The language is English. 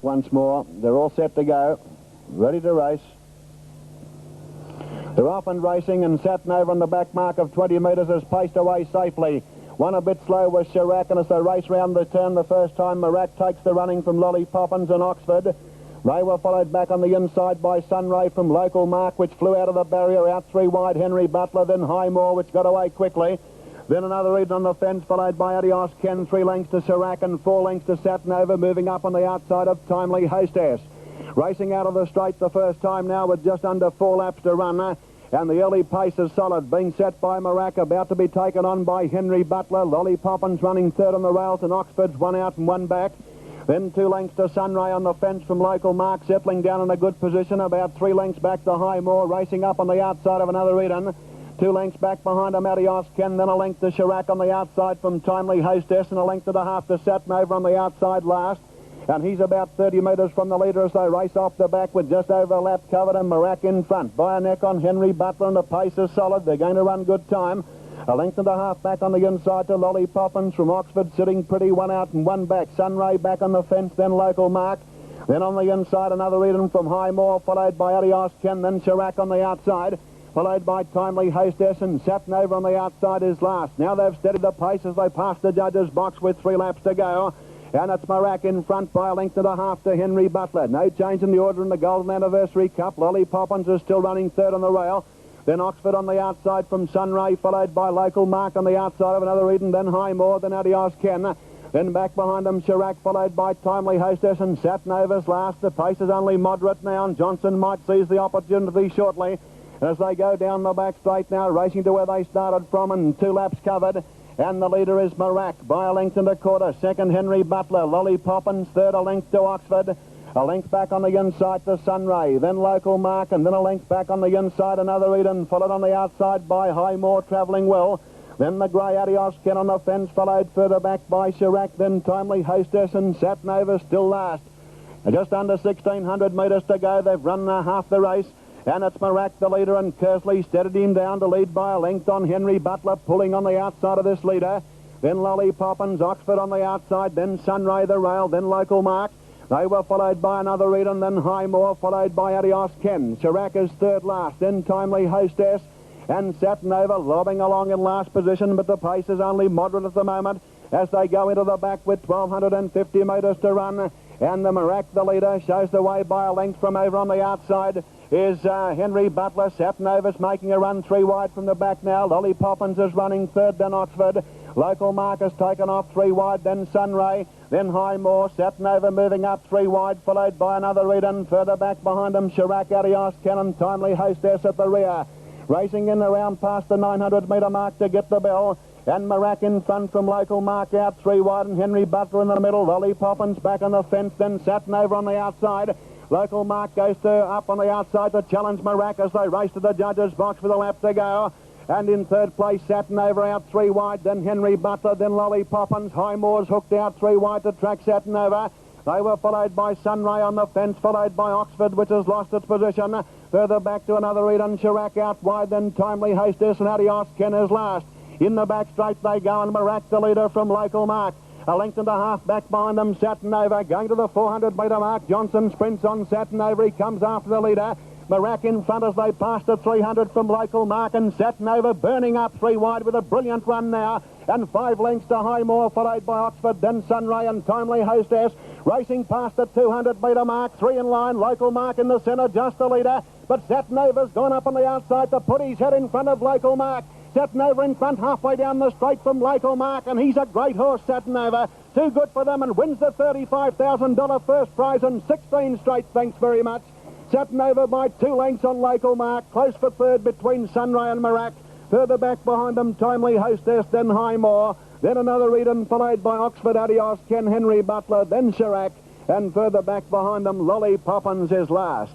once more. They're all set to go, ready to race. They're off and racing, and Satinover on the back mark of 20 metres has paced away safely. One a bit slow was Chirac, and as they race round the turn the first time, Marac takes the running from Lolly Poppins and Oxford. They were followed back on the inside by Sunray from Local Mark, which flew out of the barrier, out 3 wide Henry Butler, then Highmore, which got away quickly. Then another Eden on the fence, followed by Adios Ken, 3 lengths to Chirac and 4 lengths to Satinover, moving up on the outside of Timely Hostess. Racing out of the straight the first time now with just under 4 laps to run. And the early pace is solid, being set by Marac, about to be taken on by Henry Butler. Lolly Poppins running third on the rails, and Oxford's 1 out and 1 back. Then 2 lengths to Sunray on the fence from Local Mark, settling down in a good position, about 3 lengths back to Highmore, racing up on the outside of another Eden. 2 lengths back behind him, Adios Ken, then a length to Chirac on the outside from Timely Hostess, and a length and a half to Satinover on the outside last. And he's about 30 metres from the leader as they race off the back with just over a lap covered, and Marac in front. By a neck on Henry Butler, and the pace is solid. They're going to run good time. A length and a half back on the inside to Lolly Poppins from Oxford, sitting pretty, 1 out and 1 back. Sunray back on the fence, then Local Mark. Then on the inside, another Eden from Highmore, followed by Adios Ken, then Chirac on the outside, followed by Timely Hostess, and Satinover on the outside is last. Now they've steadied the pace as they pass the judges' box with 3 laps to go. And it's Marac in front by a length and a half to Henry Butler. No change in the order in the Golden Anniversary Cup. Lolly Poppins is still running third on the rail. Then Oxford on the outside from Sunray, followed by Local Mark on the outside of another Eden, then Highmore, then Adios Ken. Then back behind them, Chirac, followed by Timely Hostess, and Satinover's last. The pace is only moderate now, and Johnson might seize the opportunity shortly. As they go down the back straight now, racing to where they started from, and 2 laps covered. And the leader is Marac by a length and a quarter. Second, Henry Butler. Lolly Poppins, third, a length to Oxford. A length back on the inside to Sunray. Then Local Mark, and then a length back on the inside, another Eden, followed on the outside by Highmore, travelling well. Then the grey Adios Ken on the fence, followed further back by Chirac, then Timely Hostess, and Satinover still last. Just under 1,600 metres to go. They've run half the race. And it's Marac, the leader, and Kersley steadied him down to lead by a length on Henry Butler, pulling on the outside of this leader. Then Lolly Poppins, Oxford on the outside, then Sunray the rail, then Local Mark. They were followed by another Eden, then Highmore, followed by Adios Ken. Chirac is third last, then Timely Hostess, and Satinover lobbing along in last position, but the pace is only moderate at the moment as they go into the back with 1,250 metres to run. And the Marac, the leader, shows the way by a length from over on the outside. Is Henry Butler. Satinover's making a run 3 wide from the back now. Lolly Poppins is running third, then Oxford. Local Mark has taken off 3 wide, then Sunray, then Highmore. Satinover moving up 3 wide, followed by another Eden. Further back behind them, Chirac, Adios Ken, Timely Hostess at the rear. Racing in around past the 900-metre mark to get the bell. And Marac in front from Local Mark, out 3 wide, and Henry Butler in the middle. Lolly Poppins back on the fence, then Satinover on the outside. Local Mark goes up on the outside to challenge Marac as they race to the judges' box with a lap to go. And in third place, Satinover out 3 wide, then Henry Butler, then Lolly Poppins. Highmore's hooked out 3 wide to track Satinover. They were followed by Sunray on the fence, followed by Oxford, which has lost its position. Further back to another Eden, Chirac out wide, then Timely Hostess, and Adios Ken is last. In the back straight they go, and Marac, the leader from Local Mark. A length and a half back behind them, Satinover going to the 400-metre mark. Johnson sprints on Satinover. He comes after the leader. Marac in front as they pass the 300 from Local Mark, and Satinover burning up 3 wide with a brilliant run now. And 5 lengths to Highmore, followed by Oxford, then Sunray and Timely Hostess. Racing past the 200-metre mark, 3 in line. Local Mark in the centre, just the leader. But Satinover's gone up on the outside to put his head in front of Local Mark. Satinover in front, halfway down the straight from Local Mark, and he's a great horse, Satinover. Too good for them, and wins the $35,000 first prize and 16 straight. Thanks very much. Satinover by 2 lengths on Local Mark. Close for third between Sunray and Marac. Further back behind them, Timely Hostess, then Highmore. Then another Eden, followed by Oxford, Adios Ken, Henry Butler, then Chirac. And further back behind them, Lolly Poppins is last.